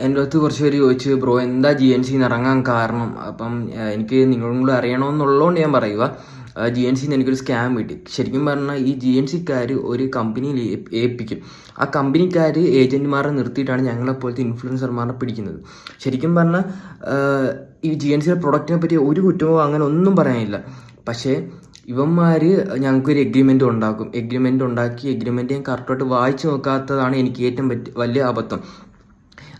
എൻ്റെ അടുത്ത് കുറച്ച് പേര് ചോദിച്ചു, ബ്രോ എന്താ GNCന്ന് ഇറങ്ങാൻ കാരണം? അപ്പം എനിക്ക് നിങ്ങളും കൂടെ അറിയണമെന്നുള്ളതുകൊണ്ട് ഞാൻ പറയുക, GNCന്ന് എനിക്കൊരു സ്കാം കിട്ടി. ശരിക്കും പറഞ്ഞാൽ ഈ GNCക്കാർ ഒരു കമ്പനിയിൽ ഏൽപ്പിക്കും. ആ കമ്പനിക്കാർ ഏജൻറ്റ്മാരെ നിർത്തിയിട്ടാണ് ഞങ്ങളെപ്പോലത്തെ ഇൻഫ്ലുവൻസർമാരെ പിടിക്കുന്നത്. ശരിക്കും പറഞ്ഞാൽ ഈ GNCയുടെ പ്രൊഡക്റ്റിനെ പറ്റി ഒരു കുറ്റമോ അങ്ങനെ ഒന്നും പറയാനില്ല. പക്ഷേ ഇവന്മാർ ഞങ്ങൾക്കൊരു എഗ്രിമെൻ്റ് ഉണ്ടാക്കും. എഗ്രിമെൻ്റ് ഞാൻ കറക്റ്റായിട്ട് വായിച്ചു നോക്കാത്തതാണ് എനിക്ക് ഏറ്റവും വലിയ അബദ്ധം.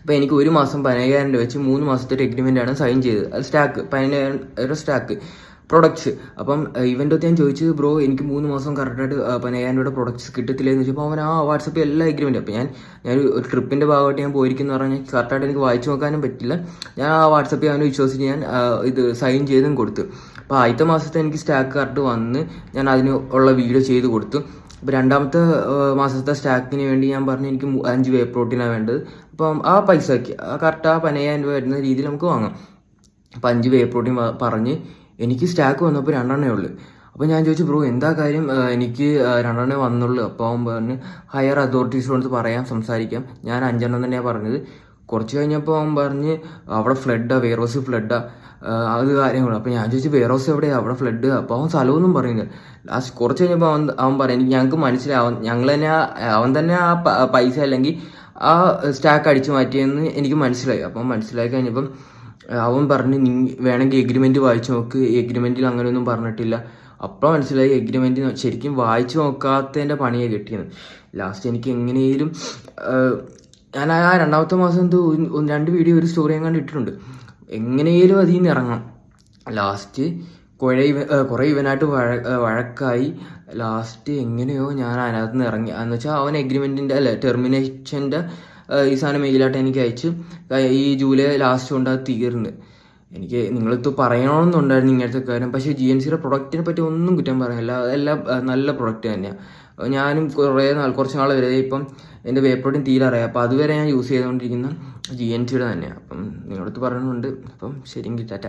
അപ്പോൾ എനിക്ക് 1 മാസം 15,000 രൂപ വെച്ച് 3 മാസത്തെ ഒരു എഗ്രിമെൻ്റാണ് സൈൻ ചെയ്തത്. അത് സ്റ്റാക്ക് 15,000 സ്റ്റാക്ക് പ്രൊഡക്ട്സ്. അപ്പം ഇവൻ്റെ അടുത്ത് ഞാൻ ചോദിച്ചത്, ബ്രോ എനിക്ക് 3 മാസം കറക്റ്റായിട്ട് 15,000 രൂപയുടെ പ്രൊഡക്ട്സ് കിട്ടത്തില്ലെന്ന് ചോദിച്ചപ്പോൾ അവൻ വാട്സപ്പിൽ എല്ലാ എഗ്രിമെൻറ്റും. അപ്പോൾ ഞാൻ ഒരു ട്രിപ്പിൻ്റെ ഭാഗമായിട്ട് ഞാൻ പോയിരിക്കുന്നു പറഞ്ഞാൽ കറക്റ്റായിട്ട് എനിക്ക് വായിച്ചു നോക്കാനും പറ്റില്ല. ഞാൻ ആ വാട്സപ്പിൽ അവനെ വിശ്വസിച്ച് ഞാൻ ഇത് സൈൻ ചെയ്തും കൊടുത്തു. അപ്പോൾ ആദ്യത്തെ മാസത്തെ എനിക്ക് സ്റ്റാക്ക് കറക്റ്റ് വന്ന് ഞാൻ അതിന് ഉള്ള വീഡിയോ ചെയ്ത് കൊടുത്തു. അപ്പോൾ 2ാമത്തെ മാസത്തെ സ്റ്റാക്കിന് വേണ്ടി ഞാൻ പറഞ്ഞു എനിക്ക് 5 വേ പ്രോട്ടീനാണ് വേണ്ടത്. അപ്പം ആ പൈസയ്ക്ക് കറക്റ്റ് ആ 15,000 രൂപ വരുന്ന രീതിയിൽ നമുക്ക് വാങ്ങാം. അപ്പം 5 വേ പ്രോട്ടീൻ പറഞ്ഞ് എനിക്ക് സ്റ്റാക്ക് വന്നപ്പോൾ 2 ഉള്ളൂ. അപ്പോൾ ഞാൻ ചോദിച്ചു, ബ്രോ എന്താ കാര്യം? എനിക്ക് 2 വന്നുള്ളൂ. അപ്പോൾ അവൻ പറഞ്ഞ് ഹയർ അതോറിറ്റീസിനോട് പറയാം, സംസാരിക്കാം. ഞാൻ 5 തന്നെയാണ് പറഞ്ഞത്. കുറച്ച് കഴിഞ്ഞപ്പോൾ അവൻ പറഞ്ഞ് അവിടെ ഫ്ലഡാണ്, വെയർഹൗസ് ഫ്ലഡാണ്, അത് കാര്യങ്ങളും. അപ്പോൾ ഞാൻ ചോദിച്ചു വെയർഹൗസ് എവിടെയാണ്, അവിടെ ഫ്ലഡ്? അപ്പോൾ അവൻ സ്ഥലമൊന്നും പറയുന്നില്ല. ലാസ്റ്റ് കുറച്ച് കഴിഞ്ഞപ്പോൾ അവൻ പറയും, ഞങ്ങൾക്ക് മനസ്സിലാവും, അവൻ തന്നെ ആ പൈസ അല്ലെങ്കിൽ ആ സ്റ്റാക്ക് അടിച്ചു മാറ്റിയെന്ന് എനിക്ക് മനസ്സിലായി. അപ്പം മനസ്സിലായി കഴിഞ്ഞപ്പം അവൻ പറഞ്ഞ്, നീ വേണമെങ്കിൽ എഗ്രിമെൻറ്റ് വായിച്ചു നോക്ക്, എഗ്രിമെൻറ്റിൽ അങ്ങനെയൊന്നും പറഞ്ഞിട്ടില്ല. അപ്പോൾ മനസ്സിലായി എഗ്രിമെൻറ്റ് ശരിക്കും വായിച്ചു നോക്കാത്തതിൻ്റെ പണിയാണ് കിട്ടിയത്. ലാസ്റ്റ് എനിക്ക് എങ്ങനെയും ഞാൻ ആ 2ാമത്തെ മാസം എന്തോ 2 വീഡിയോ ഒരു സ്റ്റോറി എങ്ങാണ്ട് ഇട്ടിട്ടുണ്ട്. എങ്ങനെയും അതിൽ നിന്ന് ഇറങ്ങണം. ലാസ്റ്റ് കുറേ ഇവനായിട്ട് വഴക്കായി. ലാസ്റ്റ് എങ്ങനെയോ ഞാൻ അതിനകത്ത് നിന്ന് ഇറങ്ങി. എന്ന് വെച്ചാൽ അവൻ എഗ്രിമെൻറ്റിൻ്റെ ടെർമിനേഷൻ്റെ ഈ സാധനം മെയിലായിട്ട് എനിക്ക് അയച്ച് ഈ ജൂലൈ ലാസ്റ്റ് കൊണ്ട് അത് തീർന്ന്. എനിക്ക് നിങ്ങളിത് പറയണമെന്നുണ്ടായിരുന്നു ഇങ്ങനത്തെ കാര്യം. പക്ഷേ GNCയുടെ പ്രൊഡക്റ്റിനെ പറ്റി ഒന്നും കുറ്റം പറയാനില്ല, എല്ലാം നല്ല പ്രൊഡക്റ്റ് തന്നെയാണ്. ഞാനും കുറച്ച് നാൾ വരെ ഇപ്പം എൻ്റെ വേ പ്രോട്ടീൻ തീരാറായി. അപ്പോൾ അതുവരെ ഞാൻ യൂസ് ചെയ്തുകൊണ്ടിരിക്കുന്ന GNCയുടെ തന്നെയാണ്. അപ്പം നിങ്ങളടുത്ത് പറയുന്നുണ്ട്. അപ്പം ശരിയെങ്കിൽ ടാറ്റ.